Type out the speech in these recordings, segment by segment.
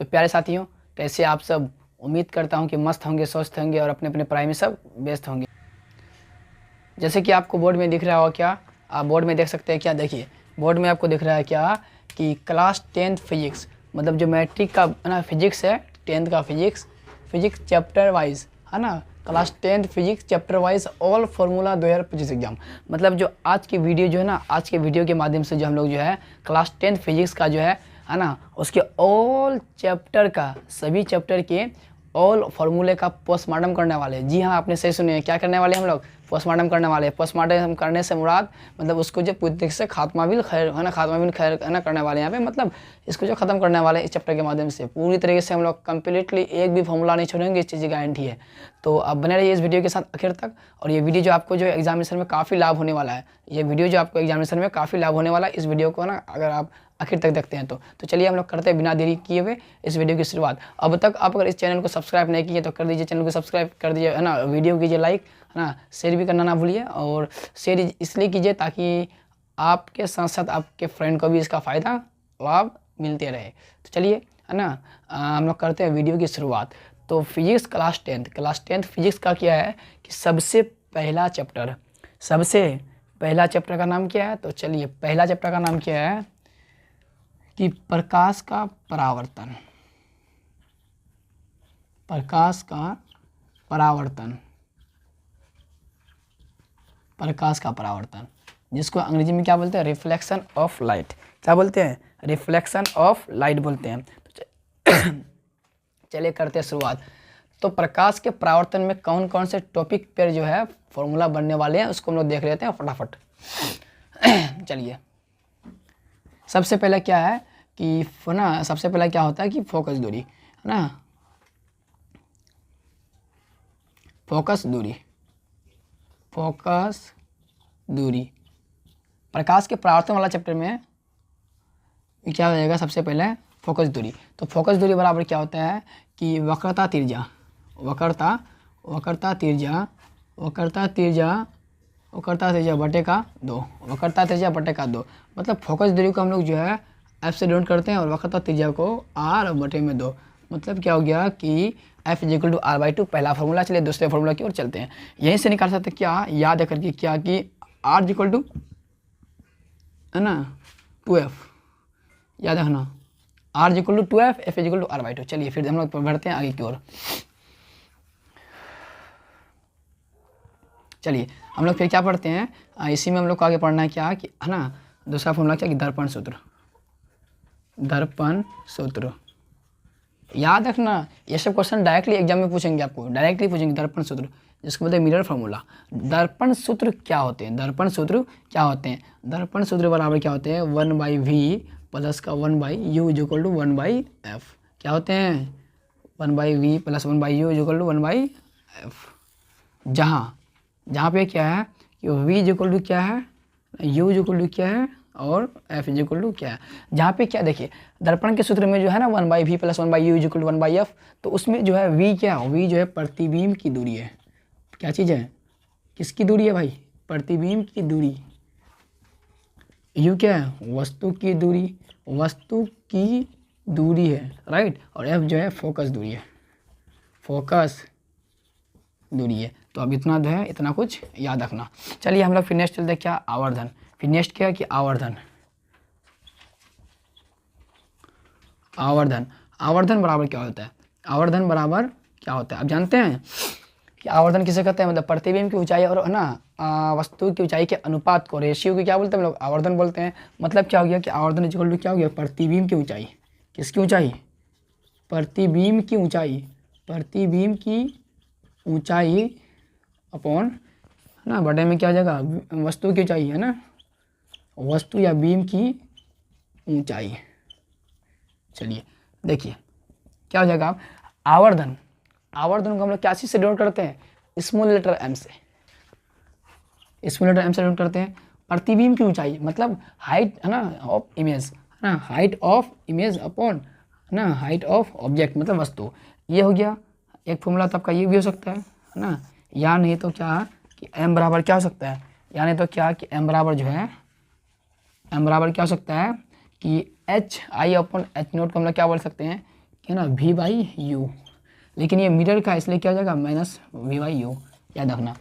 तो प्यारे साथियों, कैसे आप सब? उम्मीद करता हूँ कि मस्त होंगे, स्वस्थ होंगे और अपने अपने पढ़ाई में सब व्यस्त होंगे। जैसे कि आपको बोर्ड में दिख रहा हो, क्या आप बोर्ड में देख सकते हैं? क्या देखिए, बोर्ड में आपको दिख रहा है क्या कि क्लास 10th फिजिक्स, मतलब जो मैट्रिक का ना फिजिक्स है, 10th का फिजिक्स चैप्टर वाइज है ना, class 10th physics chapter wise all formula 2025 exam. मतलब जो आज की वीडियो जो है ना, आज के वीडियो के माध्यम से जो हम लोग जो है क्लास 10th फिजिक्स का जो है ना, उसके ऑल चैप्टर का, सभी चैप्टर के ऑल फार्मूले का पोस्टमार्टम करने वाले हैं। जी हाँ, आपने सही सुने, क्या करने वाले हम लोग? पोस्टमार्टम करने वाले हैं। पोस्टमार्टम करने से मुराद मतलब उसको जो पूरी तरीके से खात्मा बिल खैर है ना, खात्मा बिल खैर है ना करने वाले हैं यहाँ पे, मतलब इसको जो खत्म करने वाले हैं इस चैप्टर के माध्यम से। पूरी तरीके से हम लोग कम्प्लीटली एक भी फॉर्मूला नहीं छोड़ेंगे, इस चीज़ की गारंटी है। तो आप बने रहिए इस वीडियो के साथ आखिर तक। और ये वीडियो जो आपको जो एग्जामिनेशन में काफ़ी लाभ होने वाला है, ये वीडियो जो आपको एग्जामिनेशन में काफ़ी लाभ होने वाला है, इस वीडियो को ना अगर आप आखिर तक देखते हैं तो चलिए हम लोग करते हैं बिना देरी किए हुए इस वीडियो की शुरुआत। अब तक आप अगर इस चैनल को सब्सक्राइब नहीं किए तो कर दीजिए, चैनल को सब्सक्राइब कर दीजिए है ना, वीडियो कीजिए लाइक है ना, शेयर भी करना ना भूलिए। और शेयर इसलिए कीजिए ताकि आपके साथ साथ आपके फ्रेंड को भी इसका फ़ायदा लाभ मिलते रहे। तो चलिए है ना, हम लोग करते हैं वीडियो की शुरुआत। तो फिजिक्स क्लास 10th फिजिक्स का क्या है कि सबसे पहला चैप्टर का नाम क्या है? तो चलिए, पहला चैप्टर का नाम क्या है कि प्रकाश का परावर्तन। प्रकाश का परावर्तन, जिसको अंग्रेजी में क्या बोलते हैं? Reflection of light. क्या बोलते हैं? रिफ्लेक्शन ऑफ लाइट बोलते हैं। चलिए करते हैं शुरुआत। तो प्रकाश के परावर्तन में कौन कौन से टॉपिक पर जो है फॉर्मूला बनने वाले हैं उसको हम लोग देख लेते हैं फटाफट। चलिए, सबसे पहले क्या है कि ना, सबसे पहले क्या होता है कि फोकस दूरी है ना, फोकस दूरी प्रकाश के परावर्तन वाला चैप्टर में क्या हो जाएगा? सबसे पहले फोकस दूरी। तो फोकस दूरी बराबर क्या होता है कि वक्रता तिर्य्या बटे का 2, मतलब फोकस दूरी को हम लोग जो है एफ से डिनोट करते हैं और वक्रता तिर्य्या को आर बटे में 2। मतलब क्या हो गया कि F = R/2 पहला फार्मूला। चलिए दूसरे फार्मूला की ओर चलते हैं। यहीं से निकाल सकते क्या, याद है करके क्या कि R = है ना 2F, याद है ना, R = 2F, F = R/2। चलिए फिर हम लोग बढ़ते हैं आगे की ओर। चलिए हम लोग फिर क्या पढ़ते हैं, इसी में हम लोग को आगे पढ़ना है क्या कि है ना, दूसरा फॉर्मूला क्या कि दर्पण सूत्र। याद रखना, ये सब क्वेश्चन डायरेक्टली एग्जाम में पूछेंगे, आपको डायरेक्टली पूछेंगे दर्पण सूत्र, जिसको बोलते हैं मिरर फार्मूला। दर्पण सूत्र क्या होते हैं? दर्पण सूत्र बराबर क्या होते हैं? 1/v प्लस का 1/u = 1/f। क्या होते हैं? 1/v plus 1/u = 1/f। जहाँ पे क्या है कि v = क्या है, u = क्या है और f = क्या है। जहाँ पे क्या, देखिए दर्पण के सूत्र में जो है ना 1/v प्लस 1/u = 1/f, तो उसमें जो है v जो है प्रतिबिंब की दूरी है। क्या चीज़ है? किसकी दूरी है भाई? प्रतिबिंब की दूरी। u क्या है? वस्तु की दूरी है, राइट। और f जो है फोकस दूरी है। तो अब इतना जो है, इतना कुछ याद रखना। चलिए हम लोग फिर नेक्स्ट चलते हैं क्या, आवर्धन। फिर नेक्स्ट क्या है कि आवर्धन बराबर क्या होता है? आप जानते हैं कि आवर्धन किसे कहते हैं? मतलब प्रतिबिंब की ऊंचाई और ना वस्तु की ऊंचाई के अनुपात को, रेशियो की क्या बोलते हैं हम लोग? आवर्धन बोलते हैं। मतलब क्या हो गया कि आवर्धन = क्या हो गया? प्रतिबिंब की ऊंचाई। किसकी ऊंचाई? प्रतिबिंब की ऊंचाई अपॉन ना बटे में क्या हो जाएगा? वस्तु की ऊंचाई है ना, वस्तु या बीम की ऊंचाई। चलिए देखिए क्या हो जाएगा। आवर्धन को हम लोग क्या चीज़ से डिनोट करते हैं? स्मॉल लेटर m से डिनोट करते हैं। प्रतिबिंब की ऊंचाई मतलब हाइट है ना ऑफ इमेज, है ना, हाइट ऑफ इमेज अपॉन ना हाइट ऑफ ऑब्जेक्ट, मतलब वस्तु। ये हो गया एक फॉर्मूला। तो आपका ये भी हो सकता है ना, या नहीं तो क्या कि m बराबर क्या हो सकता है, या नहीं तो क्या कि m बराबर जो है, m बराबर क्या हो सकता है कि HI/H0 को हम लोग क्या बोल सकते हैं क्या ना वी बाई यू, लेकिन ये मिरर का इसलिए क्या हो जाएगा माइनस वी बाई यू, याद रखना।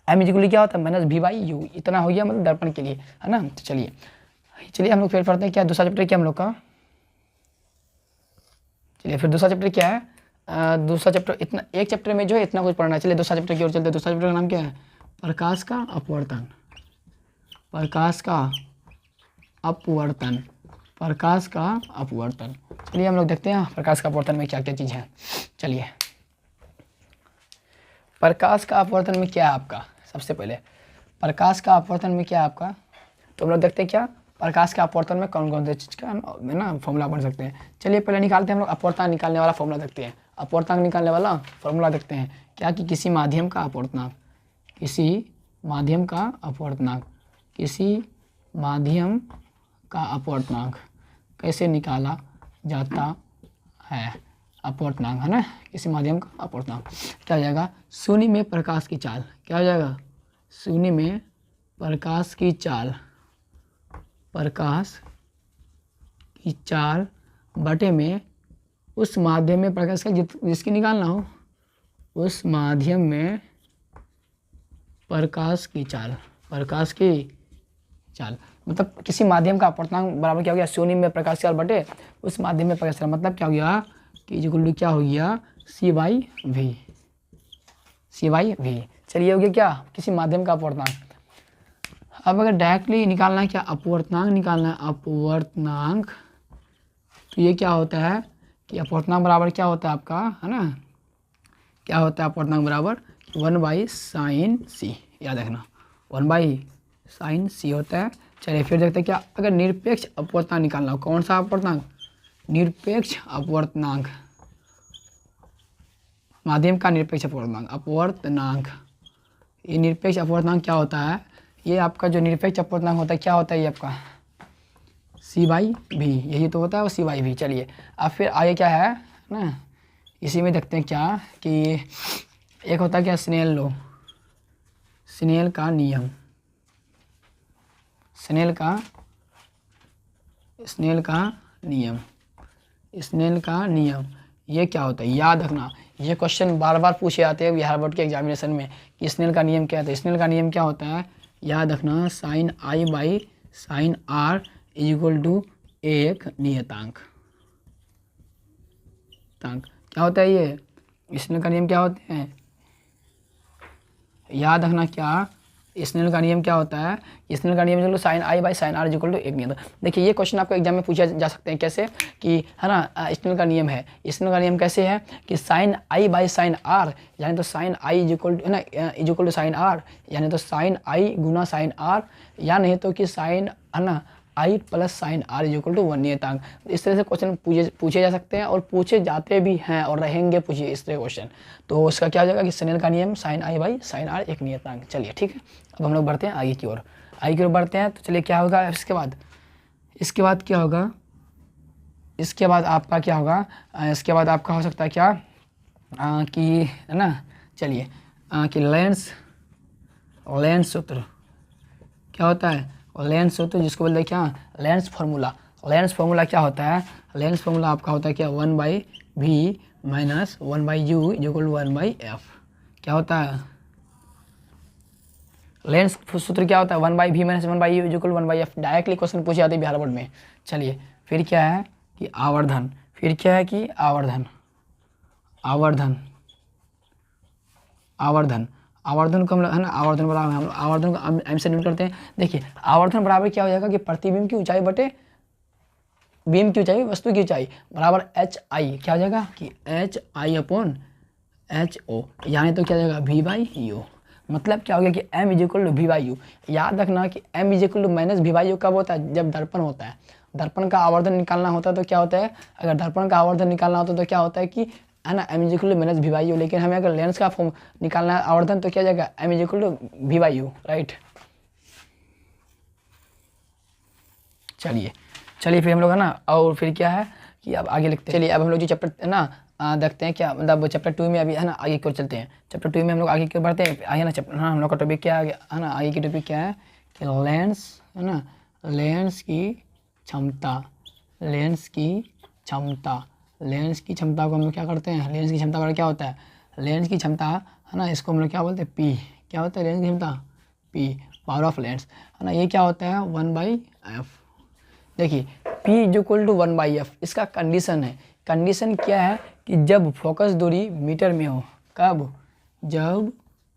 एम इजिकली क्या होता है माइनस वी बाई यू, इतना हो गया मतलब दर्पण के लिए, है ना। तो चलिए हम लोग फिर पढ़ते हैं क्या दूसरा चैप्टर क्या हम लोग का। चलिए फिर दूसरा चैप्टर क्या है, दूसरा चैप्टर इतना एक चैप्टर में जो है इतना कुछ पढ़ना है। चलिए दूसरा चैप्टर की ओर चलते हैं। दूसरा चैप्टर का नाम क्या है, प्रकाश का अपवर्तन, प्रकाश का अपवर्तन, प्रकाश का अपवर्तन। चलिए हम लोग देखते हैं प्रकाश का अपवर्तन में क्या क्या चीज़ है। चलिए प्रकाश का अपवर्तन में क्या है आपका, सबसे पहले प्रकाश का अपवर्तन में क्या है आपका, तो हम लोग देखते हैं क्या प्रकाश के अपवर्तन में कौन कौन सी चीज़ का ना फॉर्मूला पढ़ सकते हैं। चलिए पहले निकालते हैं हम लोग अपवर्तनांक निकालने वाला फॉर्मूला देखते हैं। अपवर्तनांक निकालने वाला फॉर्मूला देखते हैं क्या कि किसी माध्यम का अपवर्तनांक, किसी माध्यम का अपवर्तनांक, किसी माध्यम का अपवर्तनांक कैसे निकाला जाता है, अपवर्तनांक है ना, किसी माध्यम का अपवर्तनांक क्या हो जाएगा, शून्य में प्रकाश की चाल, क्या हो जाएगा शून्य में प्रकाश की चाल, प्रकाश की चाल बटे में उस माध्यम में प्रकाश का जिसकी निकालना हो, उस माध्यम में प्रकाश की चाल, प्रकाश की चाल मतलब किसी माध्यम का अपवर्तनांक बराबर क्या हो गया शून्य में प्रकाश की चाल बटे उस माध्यम में प्रकाश चाल, मतलब क्या हो गया कि इक्वल क्या हो गया C by V, C by V. चलिए हो गया क्या किसी माध्यम का अपवर्तनांक। अब अगर डायरेक्टली निकालना है क्या अपवर्तनांक निकालना है, अपवर्तनांक, तो ये क्या होता है कि अपवर्तनांक बराबर क्या होता है आपका, है ना, क्या होता है अपवर्तनांक बराबर 1/sin c, याद रखना 1/sin c होता है। चलिए फिर देखते हैं क्या अगर निरपेक्ष अपवर्तनांक निकालना हो, कौन सा अपवर्तनांक, निरपेक्ष अपवर्तनांक, माध्यम का निरपेक्ष अपवर्तनांक, अपवर्तनांक, ये निरपेक्ष अपवर्तनांक क्या होता है, ये आपका जो निरपेक्ष अपवर्तनांक होता है क्या होता है ये आपका सी बाई भी, यही तो होता है वो सी बाई भी। चलिए अब फिर आगे क्या है ना, इसी में देखते हैं क्या कि एक होता है क्या स्नेल लॉ, स्नेल का नियम, स्नेल का नियम, स्नेल का नियम, ये क्या होता है याद रखना। ये क्वेश्चन बार बार पूछे जाते हैं बिहार बोर्ड के एग्जामिनेशन में कि स्नेल का नियम क्या है। तो स्नेल का नियम क्या होता है याद रखना, sine i by sine r is equal to एक नियतांक, क्या होता है ये स्नेल का नियम क्या होते हैं, याद रखना क्या स्नेल का नियम क्या होता है, स्नेल का नियम जो sine i by sine r equal to एक नियत। देखिए ये क्वेश्चन आपको एग्जाम में पूछा जा सकते हैं कैसे कि है ना स्नेल का नियम है, स्नेल का नियम कैसे है कि sine i by sine r यानी तो sine i is equal to है ना is equal to sine r, यानी तो साइन आई गुना साइन आर, या नहीं तो कि साइन है ना i plus sine r is equal to 1 नियतांक। इस तरह से क्वेश्चन पूछे जा सकते हैं और पूछे जाते भी हैं और रहेंगे पूछिए इस तरह क्वेश्चन। तो उसका क्या हो जाएगा कि स्नेल का नियम sine i by sine r एक नियतांक। चलिए ठीक है अब हम लोग बढ़ते हैं आगे की ओर, आगे की ओर बढ़ते हैं। तो चलिए क्या होगा इसके बाद क्या होगा, इसके बाद आपका क्या होगा, इसके बाद आपका हो सकता है क्या कि है ना, चलिए कि लेंस सूत्र क्या होता है, लेंस सूत्र जिसको बोलते हैं क्या लेंस फार्मूला, लेंस फार्मूला क्या होता है, लेंस फार्मूला आपका होता है क्या 1/v minus 1/u equal 1/f, क्या होता है लेंस सूत्र क्या होता है 1/v minus 1/u equal 1/f। Directly question पूछे जाते हैं बिहार बोर्ड में। चलिए फिर क्या है कि आवर्धन, फिर क्या है कि आवर्धन, आवर्धन, आवर्धन, आवर्धन को हम लोग है ना आवर्धन बराबर हम लोग आवर्धन को एम से नोट करते हैं। देखिए आवर्धन बराबर क्या हो जाएगा कि प्रतिबिंब की ऊंचाई बटे बीम की ऊंचाई वस्तु की ऊंचाई बराबर एच आई, क्या हो जाएगा कि h i upon h o, यानी तो क्या हो जाएगा वी बाई यू। मतलब क्या हो गया कि m is equal to v by u. याद रखना कि m is equal to minus v by u कब होता है, जब दर्पण होता है, दर्पण का आवर्धन निकालना होता है तो क्या होता है, अगर दर्पण का आवर्धन निकालना होता है तो क्या होता है कि है ना m is equal to minus v by u. लेकिन हमें अगर लेंस का फॉर्म निकालना है आवर्धन तो क्या जाएगा m is equal to v by u, right. चलिए फिर हम लोग है ना और फिर क्या है कि अब आगे लिखते हैं। चलिए अब हम लोग जो चैप्टर है ना देखते हैं क्या मतलब चैप्टर 2 में अभी है ना आगे की ओर चलते हैं। चैप्टर 2 में हम लोग आगे की ओर बढ़ते हैं। आगे ना चैप्टर हाँ हम लोग का टॉपिक क्या है ना आगे की टॉपिक क्या है कि लेंस है ना, लेंस की क्षमता, लेंस की क्षमता, लेंस की क्षमता को हम लोग क्या करते हैं, लेंस की क्षमता का क्या होता है, लेंस की क्षमता है ना, इसको हम लोग क्या बोलते हैं, पी। क्या होता है लेंस की क्षमता, पी, पावर ऑफ लेंस, है ना। ये क्या होता है 1/f। देखिए P is equal to 1/f, इसका कंडीशन है। कंडीशन क्या है कि जब फोकस दूरी मीटर में हो, कब, जब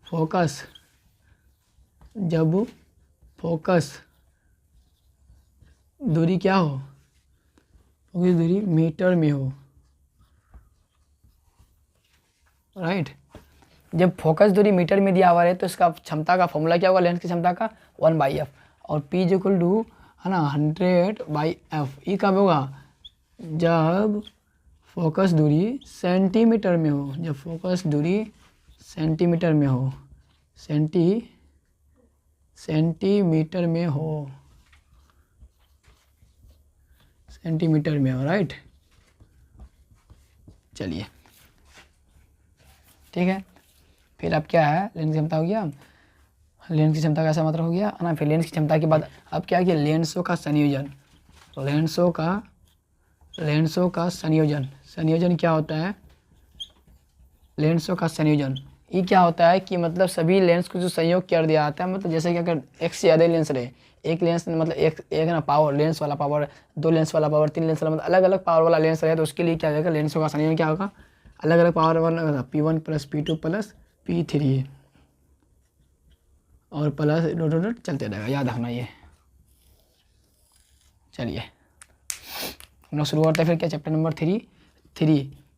फोकस दूरी क्या हो, फोकस दूरी मीटर में हो, राइट। जब फोकस दूरी मीटर में दिया हुआ है तो इसका क्षमता का फॉर्मूला क्या होगा, लेंस की क्षमता का 1/f, और P इज इक्वल टू है ना 100/f। ये कब होगा, जब फोकस दूरी सेंटीमीटर में हो, जब फोकस दूरी सेंटीमीटर में हो, सेंटीमीटर में हो, सेंटीमीटर में हो, राइट। चलिए ठीक है, फिर अब क्या है, लेंस की क्षमता हो गया, लेंस की क्षमता का ऐसा मतलब हो गया है ना। फिर लेंस की क्षमता के बाद अब क्या किया, लेंसों का संयोजन, लेंसों का संयोजन क्या होता है, लेंसों का संयोजन ये क्या होता है कि मतलब सभी लेंस को जो संयोग कर दिया जाता है, मतलब जैसे कि अगर एक से ज़्यादा लेंस रहे, एक लेंस मतलब एक ना पावर, लेंस वाला पावर, 2 लेंस वाला पावर, 3 लेंस वाला, मतलब अलग अलग पावर वाला लेंस रहे, तो उसके लिए क्या हो जाएगा, लेंसों का संयोजन क्या होगा, अलग अलग पावर वाला P1 + P2 + P3 और प्लस डॉट चलते रहेगा, याद रखना ये। चलिए हम लोग शुरू करते हैं फिर क्या, चैप्टर नंबर 3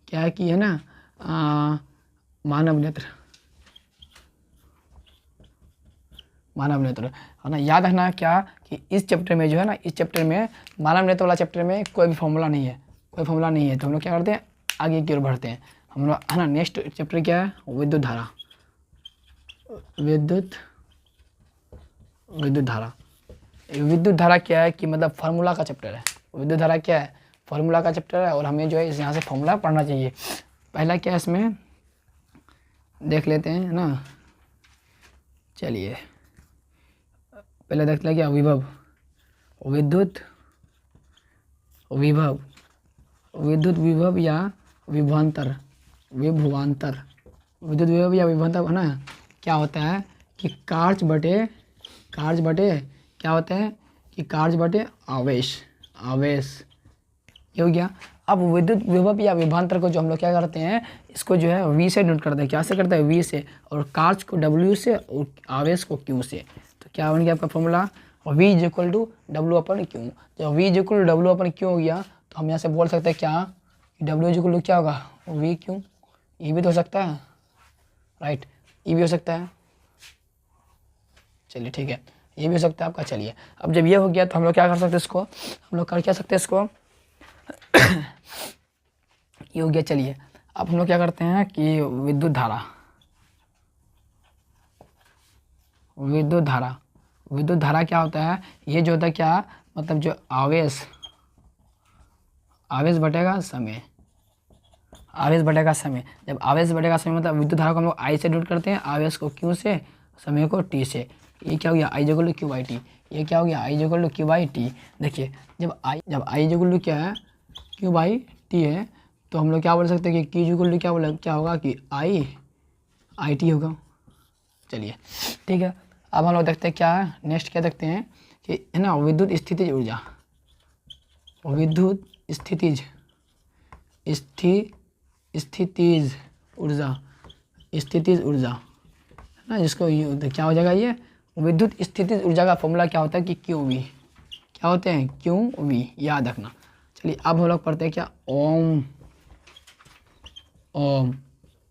क्या है कि है ना मानव नेत्र है ना। याद रखना क्या कि इस चैप्टर में जो है ना, इस चैप्टर में मानव नेत्र वाला चैप्टर में कोई भी फॉर्मूला नहीं है, तो हम लोग क्या करते हैं, आगे की ओर बढ़ते हैं हम लोग, है ना। नेक्स्ट चैप्टर क्या है, विद्युत धारा। विद्युत धारा क्या है कि मतलब फार्मूला का चैप्टर है। विद्युत धारा क्या है, फार्मूला का चैप्टर है, और हमें जो है यहाँ से फार्मूला पढ़ना चाहिए। पहला क्या है इसमें देख लेते हैं ना। चलिए पहले देखते हैं क्या, विभव, विद्युत विभव या विभवांतर, विद्युत विभव या विभवांतर है ना। क्या होता है कि कार्य बटे क्या होता है कि कार्य बटे आवेश, ये हो गया। अब विद्युत विभव या विभवांतर को जो हम लोग क्या करते हैं, इसको जो है V से नोट करते हैं, क्या से करते हैं, V से, और कार्य को W से और आवेश को Q से। तो क्या बन गया आपका फॉर्मूला, V = W/Q। जब V = W/Q हो गया तो हम यहाँ से बोल सकते हैं क्या, W = क्या होगा, VQ। ये भी तो हो सकता है, राइट, ये भी हो सकता है। चलिए ठीक है, ये भी हो सकता है आपका। चलिए अब जब ये हो गया तो हम लोग क्या कर सकते हैं, इसको हम लोग कर क्या सकते हैं, इसको ये हो गया। चलिए अब हम लोग क्या करते हैं कि विद्युत धारा क्या होता है, ये जो होता है क्या, मतलब जो आवेश बटेगा समय, जब आवेश बटेगा समय, मतलब विद्युत धारा को हम लोग I से डिनोट करते हैं, आवेश को Q से, समय को T से। ये क्या हो गया, I = Q/T। ये क्या हो गया, I = Q/T। देखिए जब I = क्या है, Q/T है, तो हम लोग क्या बोल सकते हैं कि Q = क्या होगा कि I/T होगा। चलिए ठीक है, अब हम लोग देखते हैं क्या है, नेक्स्ट क्या देखते हैं कि है ना, विद्युत स्थितिज ऊर्जा, स्थितिज ऊर्जा है ना, जिसको क्या हो जाएगा, ये विद्युत स्थितिज ऊर्जा का फॉर्मूला क्या होता है कि QV। क्या होते हैं, QV, याद रखना। चलिए अब हम लोग पढ़ते हैं क्या,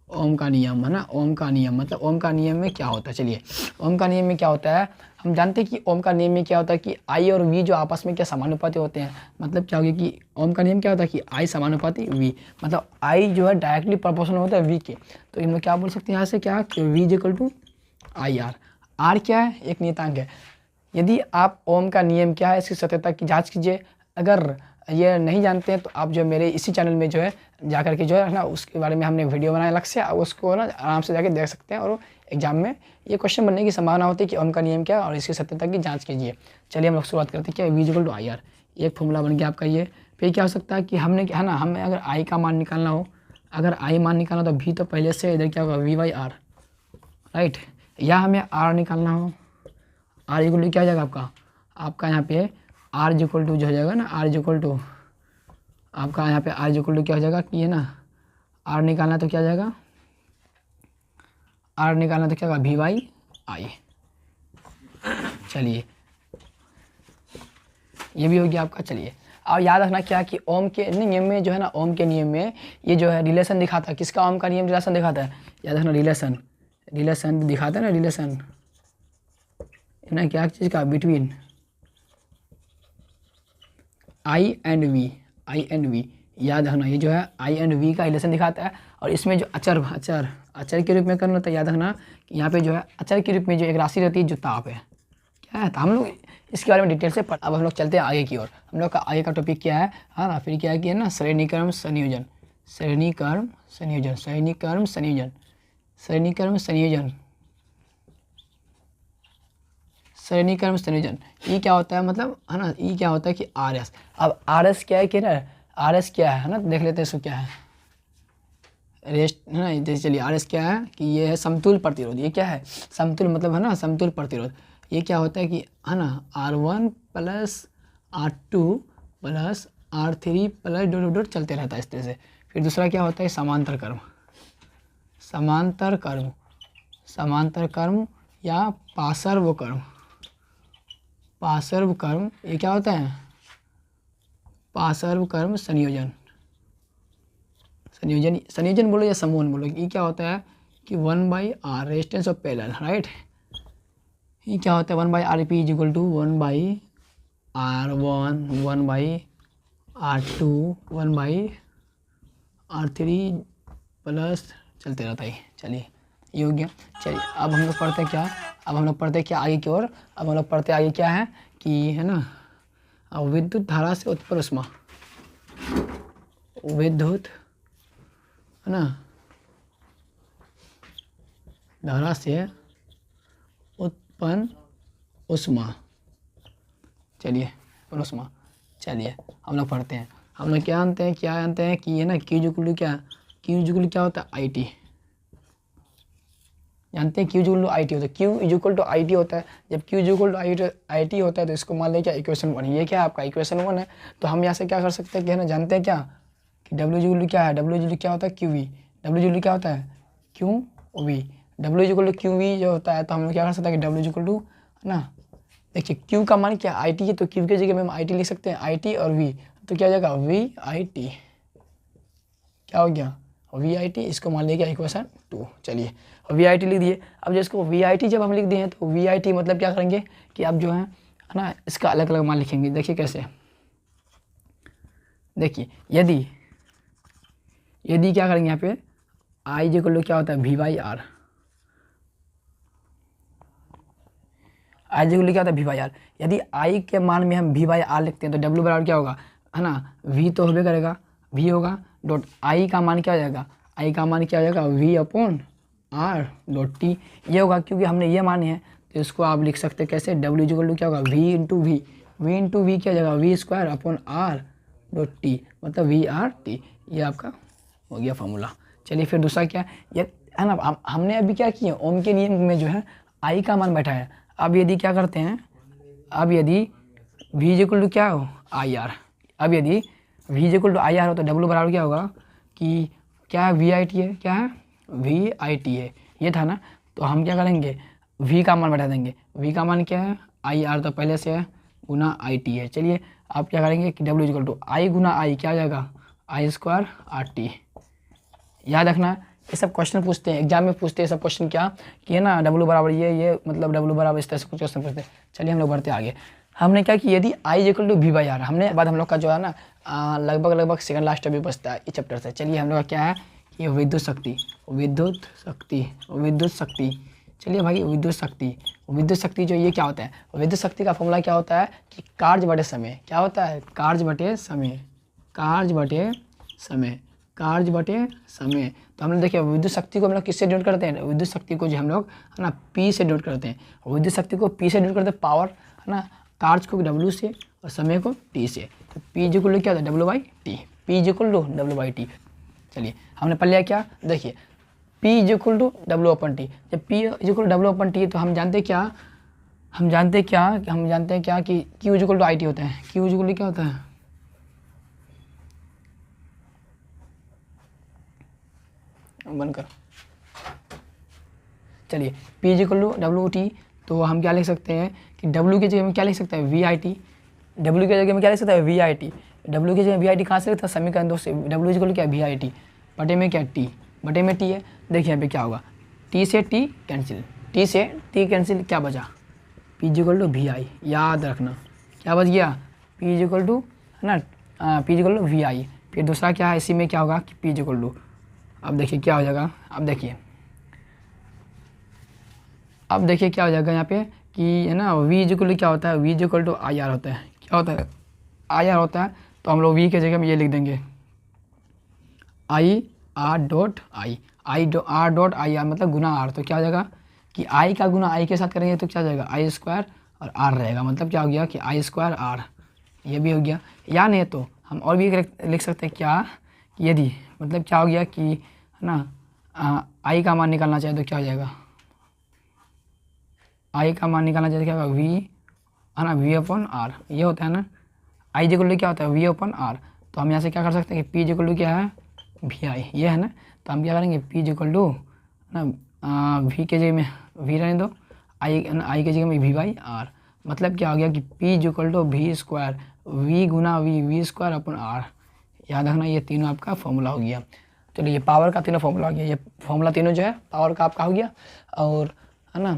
ओम का नियम, है ना। ओम का नियम मतलब ओम का नियम में क्या होता है, चलिए ओम का नियम में क्या होता है, हम जानते हैं कि ओम का नियम में क्या होता है कि I और V जो आपस में क्या समानुपाती होते हैं। मतलब क्या होगा कि ओम का नियम क्या होता है कि I समानुपाती V, मतलब I जो है डायरेक्टली प्रोपोर्शनल होता है V के। तो इनमें क्या बोल सकते हैं यहाँ से क्या, कि V = IR। R क्या है, एक नियतांक है। यदि आप ओम का नियम क्या है इसकी सत्यता की जाँच कीजिए। अगर ये नहीं जानते हैं तो आप जो मेरे इसी चैनल में जो है जा करके जो है ना, उसके बारे में हमने वीडियो बनाया अलग से, उसको ना आराम से जाके देख सकते हैं, और एग्जाम में ये क्वेश्चन बनने की संभावना होती है कि ओम का नियम क्या है, और इसकी सत्यता की जांच कीजिए। चलिए हम लोग शुरुआत करते हैं क्या, V = IR। एक फॉर्मूला बन गया आपका ये। फिर क्या हो सकता है कि हमने है ना, हमें अगर आई का मान निकालना हो, अगर आई मान निकालना तो भी तो पहले से इधर क्या होगा वी बाई आर, राइट। या हमें आर निकालना हो, आर इक्वल टू क्या हो जाएगा आपका यहाँ पे आर इक्वल टू जो हो जाएगा ना, आर इक्वल टू आपका यहाँ पे आर इक्वल टू क्या हो जाएगा कि है ना, आर निकालना तो क्या हो जाएगा, आर निकालना तो क्या होगा वी बाई आई। चलिए ये भी हो गया आपका। चलिए और याद रखना क्या कि ओम के नियम में जो है ना, ओम के नियम में ये जो है रिलेशन दिखाता है, किसका ओम का नियम रिलेशन दिखाता है, याद रखना रिलेशन दिखाता है ना, रिलेशन ना क्या चीज़ का, बिटवीन आई एंड वी, याद रखना ये जो है आई एंड वी का रिलेशन दिखाता है। और इसमें जो अचर के रूप में करना, तो याद रखना कि यहाँ पे जो है अचर के रूप में जो एक राशि रहती है जो ताप है, क्या है, तो हम लोग इसके बारे में डिटेल से अब हम लोग चलते हैं आगे की ओर। हम लोग का आगे का टॉपिक क्या है ना, फिर क्या है कि है ना श्रेणीक्रम संयोजन, ये क्या होता है मतलब है ना, ये क्या होता है कि आर एस। अब आर एस क्या है कि ना, आर एस क्या है ना, देख लेते हैं इसको क्या है, रेस्ट है ना। जैसे चलिए आर एस क्या है कि ये है समतुल प्रतिरोध, ये क्या है समतुल मतलब है ना समतुल प्रतिरोध। ये क्या होता है कि है ना R1 plus R2 plus R3 plus dot dot चलते रहता है इस तरह से। फिर दूसरा क्या होता है समांतर कर्म या पार्श्व कर्म, ये क्या होता है पार्श्व कर्म संयोजन बोलो या समूहन बोलो। ये क्या होता है कि 1/r resistance of parallel, right. ये क्या होता है 1/rp is equal to 1/r1 1/r2 1/r3 plus चलते रहता है। चलिए ये हो गया। चलिए अब हम लोग पढ़ते हैं क्या, आगे की ओर। अब हम लोग पढ़ते आगे क्या है कि है ना, विद्युत धारा से उत्पन्न ऊष्मा, विद्युत है ना धारा से उत्पन्न ऊष्मा। चलिए हम लोग पढ़ते हैं। हम लोग क्या जानते हैं कि है ना Q क्या होता है IT, जानते हैं Q इक्वल टू IT होता है। Q इक्वल टू IT होता है। जब Q इक्वल टू IT होता है तो इसको मान लें क्या इक्वेशन 1, ये क्या है आपका इक्वेशन 1 है। तो हम यहाँ से क्या कर सकते हैं कि है ना, जानते हैं क्या कि W इक्वल टू क्या है, W इक्वल क्या होता है QV, W इक्वल क्या होता है QV, W equal to QV जो होता है। तो हम लोग क्या कर सकते हैं कि W इक्वल टू है ना, देखिए Q का मान क्या IT है, तो Q की जगह में हम IT लिख सकते हैं, IT और V, तो क्या हो जाएगा VIT, क्या हो गया VIT, इसको मान लिया इक्वेशन 2। चलिए VIT लिख दिए। अब जो इसको VIT जब हम लिख दिए हैं तो VIT मतलब क्या करेंगे कि अब जो है ना इसका अलग अलग मान लिखेंगे। देखिए कैसे, देखिए यदि क्या करेंगे यहाँ पे I इक्वल क्या होता है V/R, I इक्वल क्या होता है V/R। यदि I के मान में हम V/R लिखते हैं तो W बराबर क्या होगा है ना, V तो होबे करेगा, V होगा डॉट I का मान क्या हो जाएगा, I का मान क्या हो जाएगा V/R डॉट T, ये होगा क्योंकि हमने ये माने हैं। तो इसको आप लिख सकते हैं कैसे, W इक्वल क्या होगा V इंटू V क्या हो जाएगा V²/R डॉट T मतलब VRT, ये आपका हो गया फॉर्मूला। चलिए फिर दूसरा क्या ये है ना, हमने अभी क्या किया ओम के नियम में जो है I का मान बैठा है। अब यदि क्या करते हैं, अब यदि V इक्वल टू क्या हो IR, अब यदि V इक्वल टू IR हो तो W बराबर क्या होगा कि क्या है VIT है, क्या है VIT है, ये था ना। तो हम क्या करेंगे V का मान बैठा देंगे, V का मान क्या है IR तो पहले से है गुना IT है। चलिए आप क्या करेंगे कि W इक्वल टू I गुना I क्या आ जाएगा I²RT। याद रखना ये सब क्वेश्चन पूछते हैं एग्जाम में, पूछते हैं सब क्वेश्चन क्या कि है ना W बराबर ये मतलब W बराबर इस तरह से कुछ क्वेश्चन पूछते हैं। चलिए हम लोग बढ़ते आगे। हमने क्या कि यदि I इक्वल टू V/R, हमने बाद हम लोग का जो है ना लगभग सेकंड लास्ट टॉपिक बचता है इस चैप्टर से। चलिए हम लोग का क्या है कि विद्युत शक्ति। चलिए भाई विद्युत शक्ति जो ये क्या होता है, विद्युत शक्ति का फॉर्मूला क्या होता है कि कार्य बटे समय, क्या होता है कार्य बटे समय। तो हम लोग देखिए विद्युत शक्ति को हम लोग किससे डिनोट करते हैं, विद्युत शक्ति को जो हम लोग है ना P से डिनोट करते हैं। विद्युत शक्ति को P से डिनोट करते हैं, पावर है ना, कार्य को W से और समय को T से। तो P इज इक्वल टू क्या होता है W/T, P is equal to W/T। चलिए हमने पढ़ लिया क्या, देखिए P is equal to W/T। जब P is equal to W/T तो हम जानते क्या, हम जानते हैं क्या कि Q is equal to IT होता है। Q इज इक्वल टू क्या होता है, बंद कर। चलिए P is equal to WT, तो हम क्या लिख सकते हैं कि W की जगह में क्या लिख सकते हैं VIT, W की जगह में क्या लिख सकते हैं VIT, W की जगह VIT कहाँ से लिखता है, समीकरण 2 से। W इज इक्वल टू क्या VIT बटे में क्या T, बटे में T है। देखिए यहाँ पे क्या होगा, T से T कैंसिल, T से T कैंसिल, क्या बचा P is equal to VI, याद रखना क्या बच गया P इज इक्वल टू, है ना, P is equal to VI। फिर दूसरा क्या है, इसी में क्या होगा कि P इज इक्वल टू, अब देखिए क्या हो जाएगा, अब देखिए क्या हो जाएगा यहाँ पे कि, है ना, V इज इक्वल टू क्या होता है, V is equal to IR होता है, क्या होता है IR होता है। तो हम लोग V के जगह में ये लिख देंगे R.I मतलब गुना R। तो क्या हो जाएगा कि I का गुना I के साथ करेंगे तो क्या हो जाएगा I स्क्वायर और R रहेगा, मतलब क्या हो गया कि I स्क्वायर R, ये भी हो गया। या नहीं तो हम और भी लिख सकते हैं क्या, कि यदि मतलब क्या हो गया कि, है ना, I का मान निकालना चाहे तो क्या हो जाएगा, I का मान निकालना चाहिए क्या होगा V, है ना, V/R, ये होता है ना। I इज इक्वल टू क्या होता है V/R। तो हम यहाँ से क्या कर सकते हैं कि P इज इक्वल टू क्या है VI, ये है ना। तो हम क्या करेंगे P इज इक्वल टू ना V के जगह में V रहने दो, I के जगह में V/R, मतलब क्या हो गया कि P is equal to V square V गुना V स्क्वायर अपन R। याद रखना ये तीनों आपका फॉर्मूला हो गया। चलिए ये पावर का तीनों फॉर्मूला हो गया, ये फॉर्मूला तीनों जो है पावर का आपका हो गया। और है ना,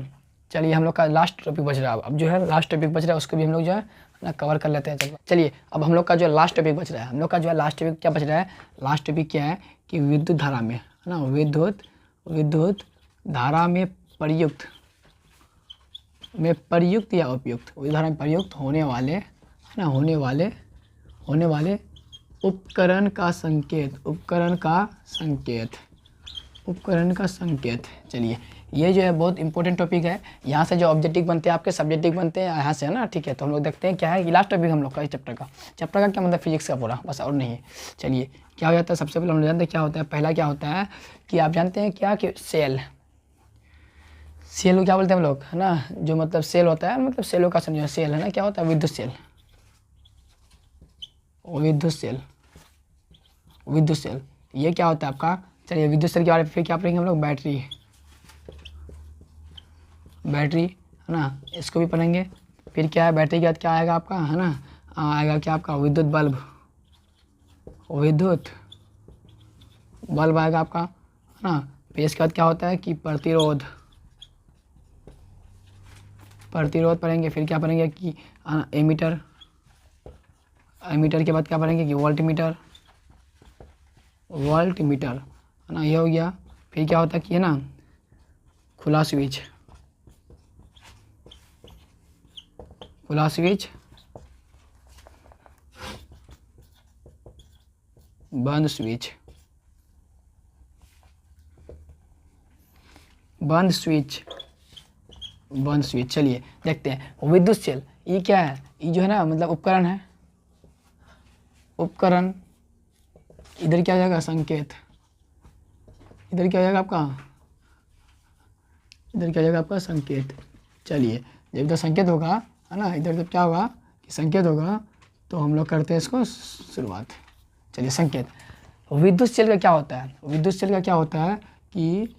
चलिए हम लोग का लास्ट टॉपिक बच रहा है, अब जो है लास्ट टॉपिक बच रहा है उसको भी हम लोग जो है ना कवर कर लेते हैं। चलिए अब हम लोग का जो लास्ट टॉपिक बच रहा है, हम लोग का जो है लास्ट टॉपिक क्या बच रहा है, लास्ट टॉपिक क्या है कि विद्युत धारा में, है ना, विद्युत धारा में प्रयुक्त या उपयुक्त, विद्युत धारा में प्रयुक्त होने वाले, है ना, होने वाले उपकरण का संकेत। चलिए ये जो है बहुत इंपॉर्टेंट टॉपिक है, यहाँ से जो ऑब्जेक्टिव बनते हैं आपके सब्जेक्टिव बनते हैं यहाँ से, है ना, ठीक है। तो हम लोग देखते हैं क्या है, लास्ट टॉपिक हम लोग का इस चैप्टर का क्या मतलब फिजिक्स का पूरा, बस और नहीं है। चलिए क्या हो जाता है, सबसे पहले हम लोग जानते हैं क्या होता है, पहला क्या होता है कि आप जानते हैं क्या कि सेल को क्या बोलते हैं हम लोग, है ना, जो मतलब सेल होता है, मतलब सेलों का समझो, सेल है ना, क्या होता है विद्युत सेल, ये क्या होता है आपका। चलिए विद्युत सेल के बारे में फिर क्या पढ़ेंगे हम लोग, बैटरी, है ना, इसको भी पढ़ेंगे। फिर क्या है बैटरी के बाद क्या आएगा आपका, है ना, आएगा क्या आपका विद्युत बल्ब आएगा आपका, है ना। फिर इसके बाद क्या होता है कि प्रतिरोध पढ़ेंगे। फिर क्या पढ़ेंगे कि एमीटर के बाद क्या पढ़ेंगे कि वोल्टमीटर, है ना, ये हो गया। फिर क्या होता है कि, है ना, खुला स्विच, बंद स्विच। चलिए देखते हैं विद्युत सेल, ये क्या है, ये जो है ना मतलब उपकरण है, इधर क्या हो जाएगा संकेत, इधर क्या हो जाएगा आपका संकेत। चलिए जब इधर संकेत होगा, है ना, इधर जब क्या होगा कि संकेत होगा तो हम लोग करते हैं इसको शुरुआत। चलिए संकेत, विद्युत सेल का क्या होता है, कि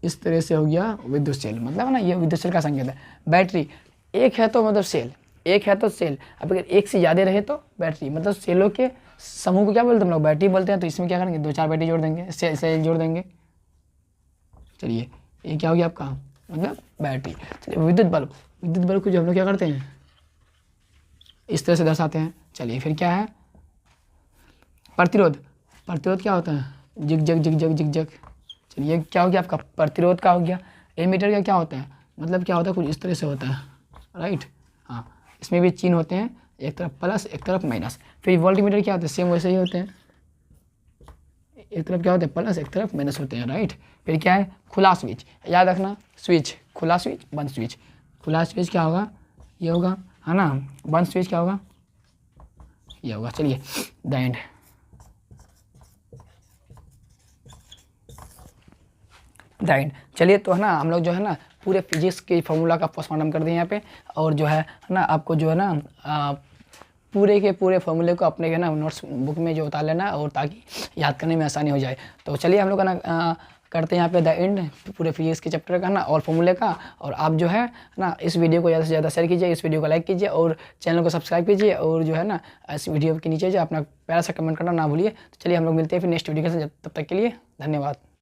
इस तरह से हो गया विद्युत सेल, मतलब है ना, ये विद्युत सेल का संकेत है। बैटरी एक है तो मतलब सेल, अब अगर एक से ज़्यादा रहे तो बैटरी, मतलब सेलों के समूह को क्या बोलते हैं हम लोग, बैटरी बोलते हैं। तो इसमें क्या करेंगे, 2-4 बैटरी जोड़ देंगे, सेल जोड़ देंगे। चलिए ये क्या हो गया आपका, मतलब बैटरी। चलिए विद्युत बल्ब को जो हम लोग क्या करते हैं, इस तरह से दर्शाते हैं। चलिए फिर क्या है, प्रतिरोध क्या होता है, जिग। चलिए क्या हो गया आपका प्रतिरोध का हो गया। एमीटर का क्या होता है, मतलब क्या होता है, कुछ इस तरह से होता है, राइट, हाँ, इसमें भी चिन्ह होते हैं, एक तरफ प्लस एक तरफ माइनस। फिर वोल्टमीटर क्या होता है, सेम वैसे ही होते हैं, एक तरफ क्या होते हैं प्लस, एक तरफ माइनस होते हैं, राइट। फिर क्या है खुला स्विच, याद रखना, खुला स्विच बंद स्विच। खुला स्विच क्या होगा, ये होगा, है ना, बंद स्विच क्या होगा, किया होगा। चलिए द एंड। The end. चलिए तो है ना हम लोग जो है ना पूरे फिजिक्स के फॉर्मूला का पोस्टमार्टम कर दिए यहाँ पे, और जो है ना आपको जो है ना पूरे के पूरे फॉर्मूले को अपने के ना नोट्स बुक में जो उतार लेना, और ताकि याद करने में आसानी हो जाए। तो चलिए हम लोग का ना करते हैं यहाँ पे द एंड पूरे फिजिक्स के चैप्टर का ना और फॉर्मूले का। और आप जो है ना इस वीडियो को ज़्यादा से ज़्यादा शेयर कीजिए, इस वीडियो को लाइक कीजिए और चैनल को सब्सक्राइब कीजिए, और जो है ना इस वीडियो के नीचे जो अपना प्यारा सा कमेंट करना ना भूलिए। तो चलिए हम लोग मिलते हैं फिर नेक्स्ट वीडियो के साथ, तब तक के लिए धन्यवाद।